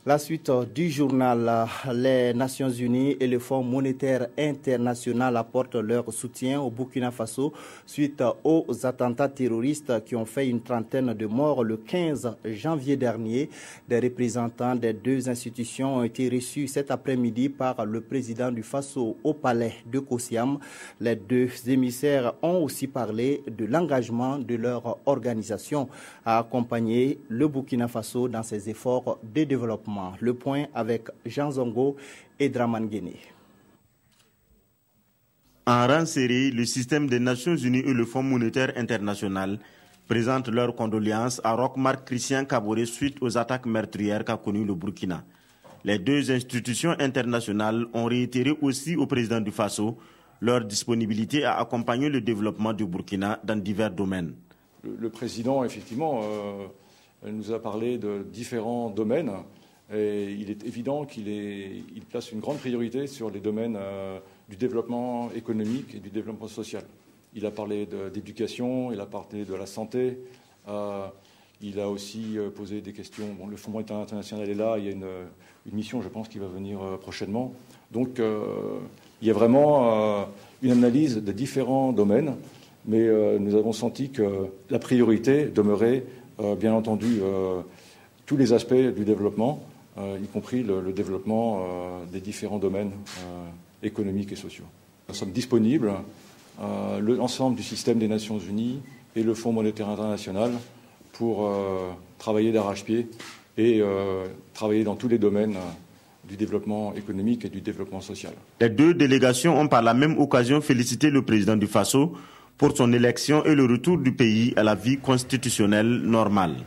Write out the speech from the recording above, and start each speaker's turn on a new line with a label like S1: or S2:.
S1: La suite du journal, les Nations Unies et le Fonds monétaire international apportent leur soutien au Burkina Faso suite aux attentats terroristes qui ont fait une trentaine de morts le 15 janvier dernier. Des représentants des deux institutions ont été reçus cet après-midi par le président du Faso au palais de Kosiam. Les deux émissaires ont aussi parlé de l'engagement de leur organisation à accompagner le Burkina Faso dans ses efforts de développement. Le point avec Jean Zongo et Draman Guéné.
S2: En rang serré, le système des Nations Unies et le Fonds monétaire international présentent leurs condoléances à Roch-Marc Christian Kaboré suite aux attaques meurtrières qu'a connues le Burkina. Les deux institutions internationales ont réitéré aussi au président du Faso leur disponibilité à accompagner le développement du Burkina dans divers domaines.
S3: Le président, effectivement, nous a parlé de différents domaines. Et il est évident qu'il place une grande priorité sur les domaines du développement économique et du développement social. Il a parlé d'éducation, il a parlé de la santé, il a aussi posé des questions. Bon, le Fonds monétaire international est là, il y a une mission, je pense, qui va venir prochainement. Donc il y a vraiment une analyse de différents domaines, mais nous avons senti que la priorité demeurait, bien entendu, tous les aspects du développement, y compris le développement des différents domaines économiques et sociaux. Nous sommes disponibles, l'ensemble du système des Nations Unies et le Fonds monétaire international pour travailler d'arrache-pied et travailler dans tous les domaines du développement économique et du développement social.
S2: Les deux délégations ont par la même occasion félicité le président du Faso pour son élection et le retour du pays à la vie constitutionnelle normale.